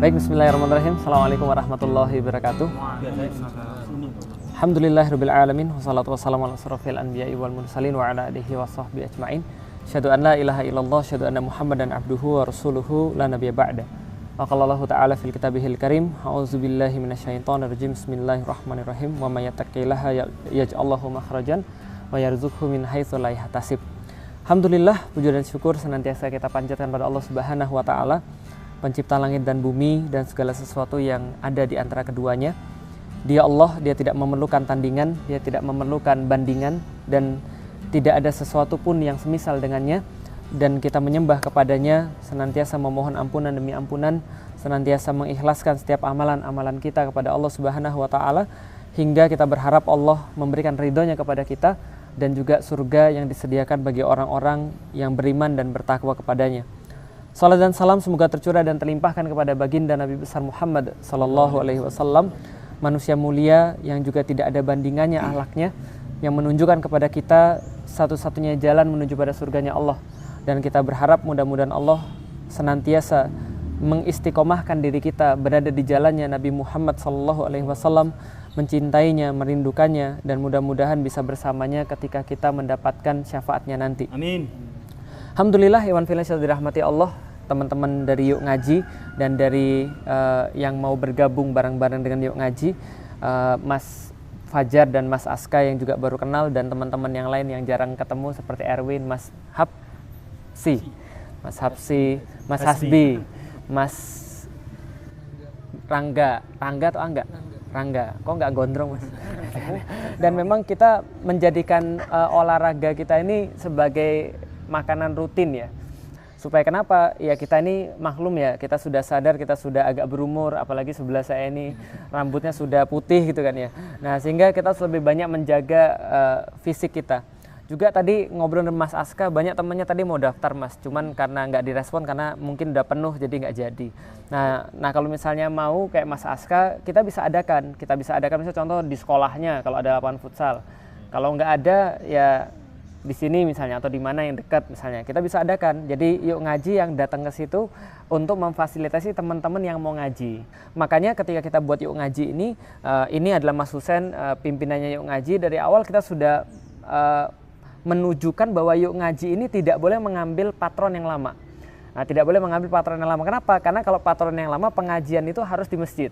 Baik, bismillahirrahmanirrahim. Assalamualaikum warahmatullahi wabarakatuh. Alhamdulillahirabbil alamin wassalatu wassalamu ala asrofil anbiya'i wal mursalin wa ala alihi washabbihi ajmain. Asyhadu an la ilaha illallah, asyhadu anna Muhammadan abduhu wa rasuluhu la nabiyya ba'da. Wa qala Allahu ta'ala fil kitabihil karim, a'udzubillahi minasyaitonir rajim. Bismillahirrahmanirrahim. Wa may yattaqillaha yaj'al lahu makhrajan wa yarzuqhu min haitsu la yahtasib. Alhamdulillah, puji dan syukur senantiasa kita panjatkan pada Allah Subhanahu wa taala, pencipta langit dan bumi dan segala sesuatu yang ada di antara keduanya. Dia Allah, dia tidak memerlukan tandingan, dia tidak memerlukan bandingan, dan tidak ada sesuatu pun yang semisal dengannya. Dan kita menyembah kepadanya, senantiasa memohon ampunan demi ampunan, senantiasa mengikhlaskan setiap amalan-amalan kita kepada Allah Subhanahu wa taala, hingga kita berharap Allah memberikan ridhonya kepada kita dan juga surga yang disediakan bagi orang-orang yang beriman dan bertakwa kepadanya. Salat dan salam semoga tercurah dan terlimpahkan kepada baginda Nabi besar Muhammad sallallahu alaihi wasallam, manusia mulia yang juga tidak ada bandingannya akhlaknya, yang menunjukkan kepada kita satu-satunya jalan menuju pada surganya Allah. Dan kita berharap mudah-mudahan Allah senantiasa mengistiqomahkan diri kita berada di jalannya Nabi Muhammad sallallahu alaihi wasallam, mencintainya, merindukannya, dan mudah-mudahan bisa bersamanya ketika kita mendapatkan syafaatnya nanti. Amin. Alhamdulillah, Iwan Filas yang dirahmati Allah, teman-teman dari Yuk Ngaji dan dari yang mau bergabung bareng-bareng dengan Yuk Ngaji, Mas Fajar dan Mas Aska yang juga baru kenal, dan teman-teman yang lain yang jarang ketemu seperti Erwin, Mas Hapsi, Mas Hasbi, Mas Rangga atau Angga? Rangga, kok nggak gondrong Mas? Dan memang kita menjadikan olahraga kita ini sebagai makanan rutin ya. Supaya kenapa? Ya kita ini maklum ya, kita sudah sadar, kita sudah agak berumur, apalagi sebelah saya ini rambutnya sudah putih gitu kan ya. Nah, sehingga kita harus lebih banyak menjaga fisik kita. Juga tadi ngobrol dengan Mas Aska, banyak temannya tadi mau daftar Mas, cuman karena nggak direspon karena mungkin udah penuh jadi nggak jadi. Nah kalau misalnya mau kayak Mas Aska, kita bisa adakan misalnya contoh di sekolahnya kalau ada lapangan futsal. Kalau nggak ada ya di sini misalnya atau di mana yang dekat misalnya kita bisa adakan. Jadi Yuk Ngaji yang datang ke situ untuk memfasilitasi teman-teman yang mau ngaji. Makanya ketika kita buat Yuk Ngaji ini adalah Mas Husen, pimpinannya Yuk Ngaji. Dari awal kita sudah menunjukkan bahwa Yuk Ngaji ini tidak boleh mengambil patron yang lama. Nah, tidak boleh mengambil patron yang lama. Kenapa? Karena kalau patron yang lama, pengajian itu harus di masjid.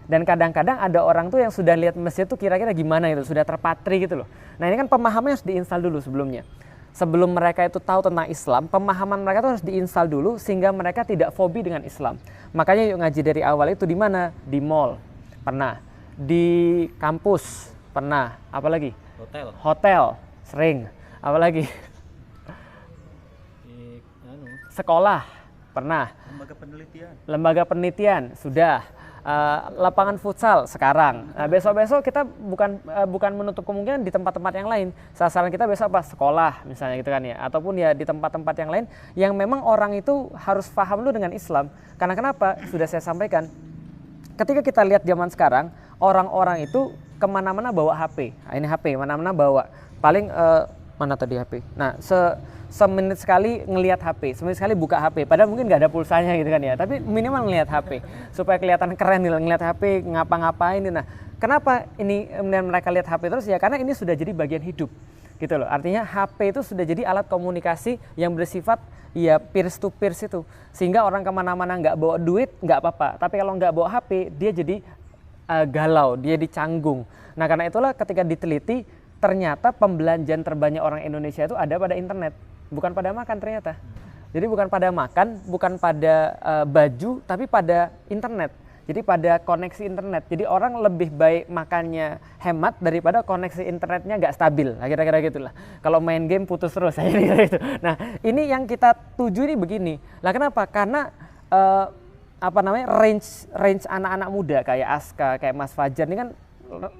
Dan kadang-kadang ada orang tuh yang sudah lihat masjid tuh kira-kira gimana gitu, sudah terpatri gitu loh. Nah, ini kan pemahamannya harus diinstal dulu sebelumnya. Sebelum mereka itu tahu tentang Islam, pemahaman mereka tuh harus diinstal dulu sehingga mereka tidak fobi dengan Islam. Makanya Yuk Ngaji dari awal itu di mana? Di mall, pernah. Di kampus, pernah. Apalagi? Hotel, sering. Apalagi? Sekolah, pernah. Lembaga penelitian, sudah. Lapangan futsal sekarang. Nah, besok-besok kita bukan menutup kemungkinan di tempat-tempat yang lain. Sasaran kita besok apa? Sekolah misalnya gitu kan ya. Ataupun ya di tempat-tempat yang lain yang memang orang itu harus paham dulu dengan Islam. Karena kenapa? Sudah saya sampaikan. Ketika kita lihat zaman sekarang, orang-orang itu kemana-mana bawa HP. Nah, ini HP, mana-mana bawa. Paling mana tadi HP? Nah, semenit sekali ngelihat HP, semenit sekali buka HP, padahal mungkin nggak ada pulsanya gitu kan ya, tapi minimal ngelihat HP supaya kelihatan keren nih, ngelihat HP ngapa-ngapain. Nah, kenapa ini kemudian mereka lihat HP terus? Ya karena ini sudah jadi bagian hidup gitu loh. Artinya HP itu sudah jadi alat komunikasi yang bersifat ya peers to peers itu, sehingga orang kemana-mana nggak bawa duit nggak apa-apa, tapi kalau nggak bawa HP dia jadi galau, dia dicanggung. Nah, karena itulah ketika diteliti ternyata pembelanjaan terbanyak orang Indonesia itu ada pada internet. Bukan pada makan ternyata. Jadi bukan pada makan, bukan pada baju, tapi pada internet. Jadi pada koneksi internet. Jadi orang lebih baik makannya hemat daripada koneksi internetnya nggak stabil. Nah, kira-kira gitulah. Kalau main game putus terus. Gitu. Nah, ini yang kita tuju ini begini. Lah kenapa? Karena range anak-anak muda kayak Aska, kayak Mas Fajar ini kan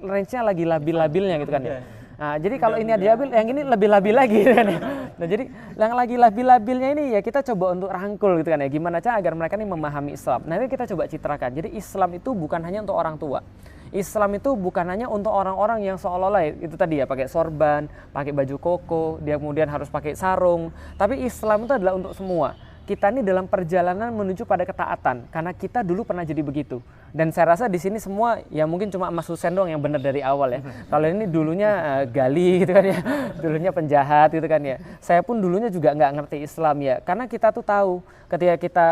range-nya lagi labil-labilnya gitu kan ya. Nah, jadi kalau ini ada labil, yang ini lebih labil lagi kan ya. Nah, jadi yang lagi labil-labilnya ini ya kita coba untuk rangkul gitu kan ya. Gimana cara agar mereka ini memahami Islam. Nah, ini kita coba citrakan. Jadi Islam itu bukan hanya untuk orang tua. Islam itu bukan hanya untuk orang-orang yang seolah-olah itu tadi ya pakai sorban, pakai baju koko, dia kemudian harus pakai sarung. Tapi Islam itu adalah untuk semua. kita ini dalam perjalanan menuju pada ketaatan, karena kita dulu pernah jadi begitu. Dan saya rasa di sini semua ya mungkin cuma Mas Husen doang yang benar dari awal ya. Kalau ini dulunya gali gitu kan ya, dulunya penjahat gitu kan ya. Saya pun dulunya juga nggak ngerti Islam ya, karena kita tuh tahu ketika kita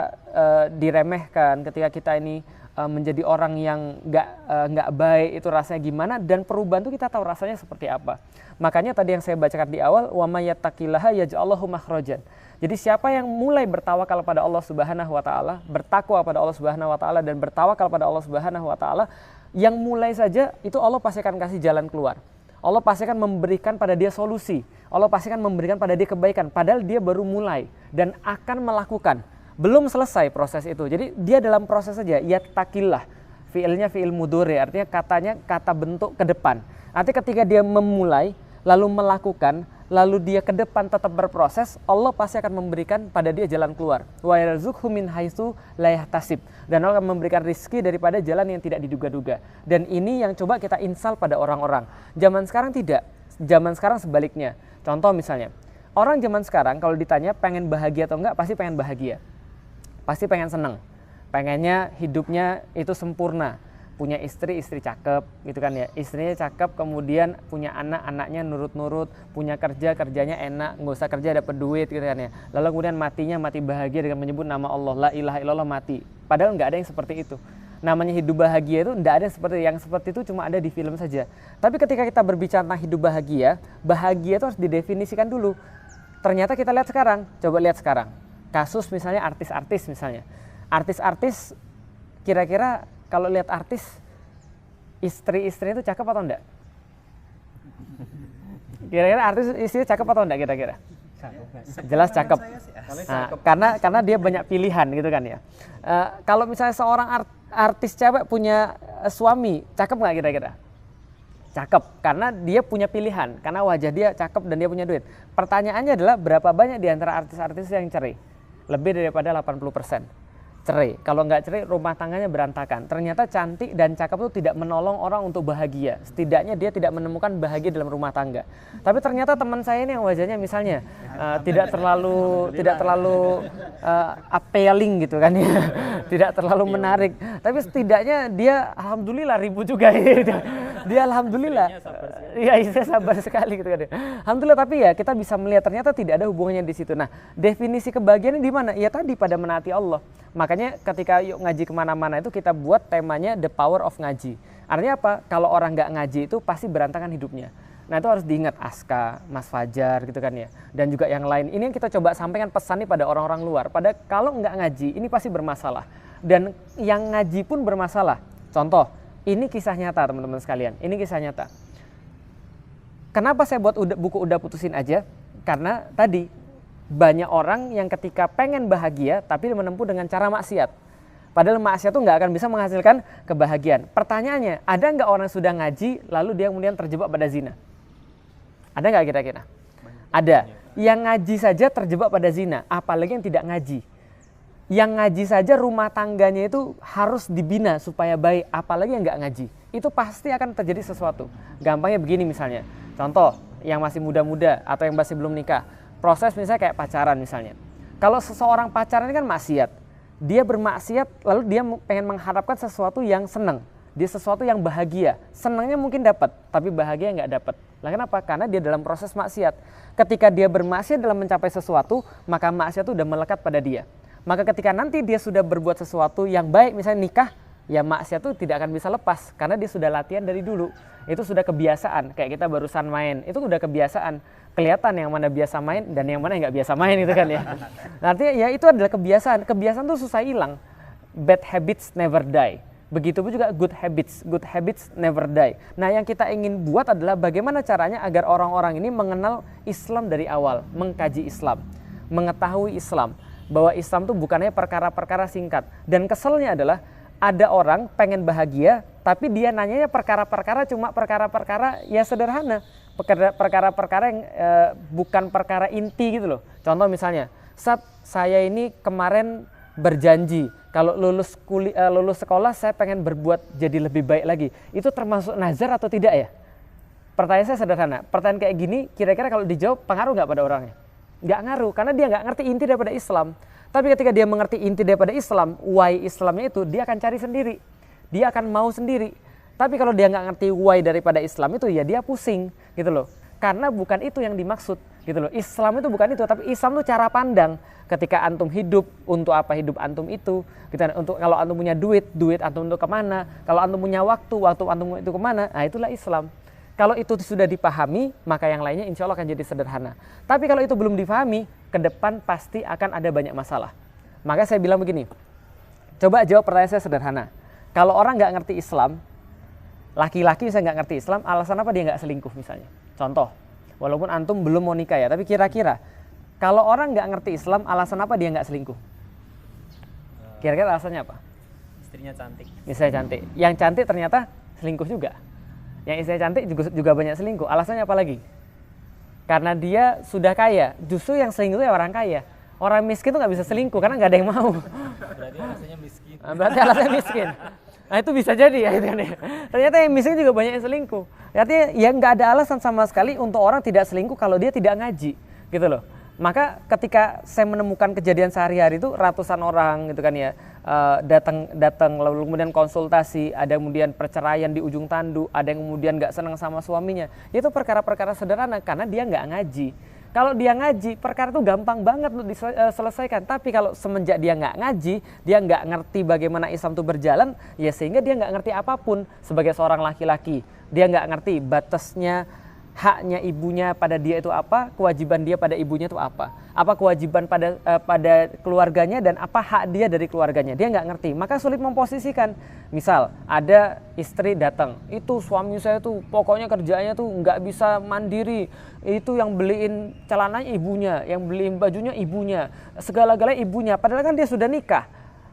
diremehkan, ketika kita ini menjadi orang yang nggak baik itu rasanya gimana, dan perubahan itu kita tahu rasanya seperti apa. Makanya tadi yang saya bacakan di awal, wa may yattaqillaha yaj'alhu makhrajan. Jadi siapa yang mulai bertawakal pada Allah Subhanahu wa taala, bertakwa pada Allah Subhanahu wa taala dan bertawakal pada Allah Subhanahu wa taala, yang mulai saja itu Allah pasti akan kasih jalan keluar. Allah pasti akan memberikan pada dia solusi. Allah pasti akan memberikan pada dia kebaikan, padahal dia baru mulai dan akan melakukan. Belum selesai proses itu. Jadi dia dalam proses saja, yattaqillah. Fiilnya fiil mudhari, artinya katanya kata bentuk ke depan. Artinya ketika dia memulai, lalu melakukan, lalu dia ke depan tetap berproses, Allah pasti akan memberikan pada dia jalan keluar. Wa yarzuqhu min haitsu la yahtasib. Dan Allah akan memberikan rizki daripada jalan yang tidak diduga-duga. Dan ini yang coba kita install pada orang-orang. Zaman sekarang tidak. Zaman sekarang sebaliknya. Contoh misalnya, orang zaman sekarang kalau ditanya pengen bahagia atau enggak, pasti pengen bahagia. Pasti pengen senang. Pengennya hidupnya itu sempurna. Punya istri cakep gitu kan ya, istrinya cakep, kemudian punya anaknya nurut-nurut, punya kerjanya enak, nggak usah kerja dapat duit gitu kan ya, lalu kemudian matinya mati bahagia dengan menyebut nama Allah, la ilaha illallah, mati. Padahal nggak ada yang seperti itu. Namanya hidup bahagia itu nggak ada yang seperti itu, cuma ada di film saja. Tapi ketika kita berbicara tentang hidup bahagia itu harus didefinisikan dulu. Ternyata kita lihat sekarang, coba lihat sekarang kasus misalnya artis-artis misalnya, artis-artis kira-kira kalau lihat artis, istri-istrinya itu cakep atau enggak? Kira-kira artis istrinya cakep atau enggak kira-kira? Jelas cakep. Nah, karena dia banyak pilihan gitu kan ya. Kalau misalnya seorang artis cewek punya suami, cakep nggak kira-kira? Cakep, karena dia punya pilihan, karena wajah dia cakep dan dia punya duit. Pertanyaannya adalah berapa banyak di antara artis-artis yang cerai? Lebih daripada 80%. Cerai. Kalau nggak cerai, rumah tangganya berantakan. Ternyata cantik dan cakep itu tidak menolong orang untuk bahagia. Setidaknya dia tidak menemukan bahagia dalam rumah tangga. Tapi ternyata teman saya ini yang wajahnya misalnya tidak terlalu appealing gitu kan ya, tidak terlalu menarik. Tapi setidaknya dia alhamdulillah ribu juga gitu. Dia alhamdulillah. Iya, saya sabar sekali gitu kan. Alhamdulillah, tapi ya kita bisa melihat ternyata tidak ada hubungannya di situ. Nah, definisi kebahagiaan di mana? Ya tadi pada menaati Allah. Makanya ketika yuk ngaji kemana-mana itu kita buat temanya the power of ngaji. Artinya apa? Kalau orang nggak ngaji itu pasti berantakan hidupnya. Nah itu harus diingat Aska, Mas Fajar gitu kan ya. Dan juga yang lain. Ini yang kita coba sampaikan pesan nih pada orang-orang luar. Pada kalau nggak ngaji ini pasti bermasalah. Dan yang ngaji pun bermasalah. Contoh, ini kisah nyata teman-teman sekalian. Ini kisah nyata. Kenapa saya buat buku Udah Putusin Aja? Karena tadi banyak orang yang ketika pengen bahagia tapi menempuh dengan cara maksiat. Padahal maksiat itu nggak akan bisa menghasilkan kebahagiaan. Pertanyaannya, ada nggak orang yang sudah ngaji lalu dia kemudian terjebak pada zina? Ada nggak kira-kira? Ada. Yang ngaji saja terjebak pada zina, apalagi yang tidak ngaji. Yang ngaji saja rumah tangganya itu harus dibina supaya baik, apalagi yang nggak ngaji. Itu pasti akan terjadi sesuatu. Gampangnya begini misalnya, contoh yang masih muda-muda atau yang masih belum nikah. Proses misalnya kayak pacaran misalnya. Kalau seseorang pacaran ini kan maksiat. Dia bermaksiat lalu dia pengen mengharapkan sesuatu yang senang. Dia sesuatu yang bahagia. Senangnya mungkin dapat, tapi bahagia nggak dapat. Lah kenapa? Karena dia dalam proses maksiat. Ketika dia bermaksiat dalam mencapai sesuatu, maka maksiat itu udah melekat pada dia. Maka ketika nanti dia sudah berbuat sesuatu yang baik, misalnya nikah, ya maksiat itu tidak akan bisa lepas. Karena dia sudah latihan dari dulu. Itu sudah kebiasaan. Kayak kita barusan main, itu udah kebiasaan. Kelihatan yang mana biasa main dan yang mana yang nggak biasa main itu kan ya. Artinya ya itu adalah kebiasaan. Kebiasaan tuh susah hilang. Bad habits never die. Begitupun juga good habits never die. Nah yang kita ingin buat adalah bagaimana caranya agar orang-orang ini mengenal Islam dari awal, mengkaji Islam, mengetahui Islam, bahwa Islam itu bukannya perkara-perkara singkat. Dan keselnya adalah ada orang pengen bahagia, tapi dia nanyanya perkara-perkara cuma perkara-perkara ya sederhana. Perkara-perkara yang bukan perkara inti gitu loh. Contoh misalnya, saya ini kemarin berjanji kalau lulus sekolah saya pengen berbuat jadi lebih baik lagi. Itu termasuk nazar atau tidak ya? Pertanyaan saya sederhana. Pertanyaan kayak gini kira-kira kalau dijawab pengaruh nggak pada orangnya? Nggak ngaruh, karena dia nggak ngerti inti daripada Islam. Tapi ketika dia mengerti inti daripada Islam, why Islamnya itu, dia akan cari sendiri. Dia akan mau sendiri. Tapi kalau dia nggak ngerti why daripada Islam itu, ya dia pusing gitu loh. Karena bukan itu yang dimaksud gitu loh. Islam itu bukan itu, tapi Islam itu cara pandang. Ketika antum hidup, untuk apa hidup antum itu? Gitu, untuk kalau antum punya duit antum untuk kemana? Kalau antum punya waktu antum itu kemana? Nah itulah Islam. Kalau itu sudah dipahami, maka yang lainnya insya Allah akan jadi sederhana. Tapi kalau itu belum dipahami, ke depan pasti akan ada banyak masalah. Maka saya bilang begini, coba jawab pertanyaan saya sederhana. Kalau orang nggak ngerti Islam, laki-laki saya nggak ngerti Islam, alasan apa dia nggak selingkuh misalnya? Contoh, walaupun antum belum mau nikah ya, tapi kira-kira kalau orang nggak ngerti Islam, alasan apa dia nggak selingkuh? Kira-kira alasannya apa? Istrinya cantik. Misalnya cantik, yang cantik ternyata selingkuh juga. Yang istrinya cantik juga banyak selingkuh. Alasannya apa lagi? Karena dia sudah kaya. Justru yang selingkuh ya orang kaya. Orang miskin tuh nggak bisa selingkuh karena nggak ada yang mau. Berarti alasannya miskin. Berarti alasannya miskin. Nah itu bisa jadi ya. Ternyata yang miskin juga banyak yang selingkuh. Artinya ya nggak ada alasan sama sekali untuk orang tidak selingkuh kalau dia tidak ngaji, gitu loh. Maka ketika saya menemukan kejadian sehari-hari itu ratusan orang gitu kan ya datang lalu kemudian konsultasi, ada kemudian perceraian di ujung tanduk, ada yang kemudian nggak senang sama suaminya. Itu perkara-perkara sederhana karena dia nggak ngaji. Kalau dia ngaji, perkara itu gampang banget untuk diselesaikan. Tapi kalau semenjak dia nggak ngaji, dia nggak ngerti bagaimana Islam itu berjalan, ya sehingga dia nggak ngerti apapun sebagai seorang laki-laki. Dia nggak ngerti batasnya, haknya ibunya pada dia itu apa, kewajiban dia pada ibunya itu apa kewajiban pada keluarganya dan apa hak dia dari keluarganya, dia nggak ngerti, maka sulit memposisikan. Misal ada istri datang, itu suami saya tuh pokoknya kerjanya tuh nggak bisa mandiri, itu yang beliin celananya ibunya, yang beliin bajunya ibunya, segala-galanya ibunya, padahal kan dia sudah nikah.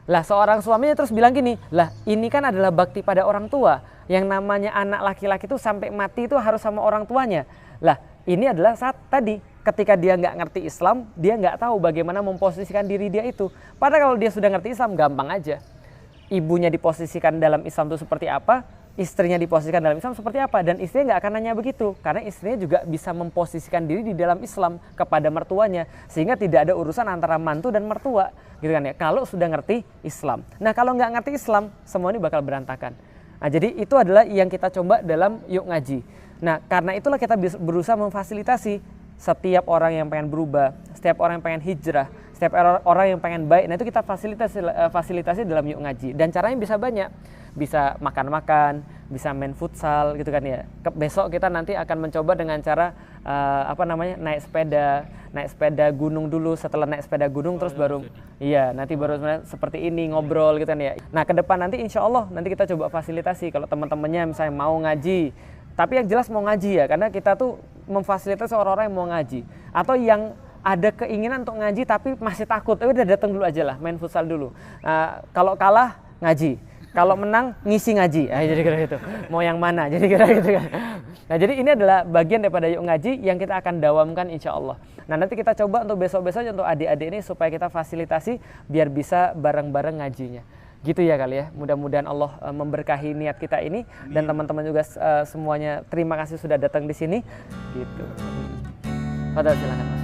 Lah seorang suaminya terus bilang gini, lah ini kan adalah bakti pada orang tua. Yang namanya anak laki-laki itu sampai mati itu harus sama orang tuanya. Lah ini adalah saat tadi ketika dia nggak ngerti Islam, dia nggak tahu bagaimana memposisikan diri dia itu. Padahal kalau dia sudah ngerti Islam gampang aja. Ibunya diposisikan dalam Islam itu seperti apa, istrinya diposisikan dalam Islam seperti apa, dan istrinya nggak akan nanya begitu karena istrinya juga bisa memposisikan diri di dalam Islam kepada mertuanya, sehingga tidak ada urusan antara mantu dan mertua gitu kan ya, kalau sudah ngerti Islam. Nah kalau nggak ngerti Islam, semua ini bakal berantakan. Nah jadi itu adalah yang kita coba dalam Yuk Ngaji. Nah karena itulah kita berusaha memfasilitasi setiap orang yang pengen berubah, setiap orang yang pengen hijrah, setiap orang yang pengen baik. Nah itu kita fasilitasi dalam Yuk Ngaji, dan caranya bisa banyak. Bisa makan-makan, bisa main futsal gitu kan ya. Besok kita nanti akan mencoba dengan cara naik sepeda gunung dulu. Setelah naik sepeda gunung terus baru nanti baru seperti ini ngobrol gitu kan ya. Nah ke depan nanti insya Allah nanti kita coba fasilitasi kalau teman-temannya misalnya mau ngaji, tapi yang jelas mau ngaji ya, karena kita tuh memfasilitasi orang-orang yang mau ngaji atau yang ada keinginan untuk ngaji tapi masih takut, udah datang dulu aja lah, main futsal dulu. Kalau kalah ngaji, kalau menang ngisi ngaji, jadi kira gitu. Mau yang mana? Jadi kira gitu kan. Nah jadi ini adalah bagian daripada Yuk Ngaji yang kita akan dawamkan insya Allah. Nah nanti kita coba untuk besok-besoknya untuk adik-adik ini supaya kita fasilitasi biar bisa bareng-bareng ngajinya. Gitu ya kali ya. Mudah-mudahan Allah memberkahi niat kita ini dan teman-teman juga semuanya terima kasih sudah datang di sini. Gitu. Fadhal silakan.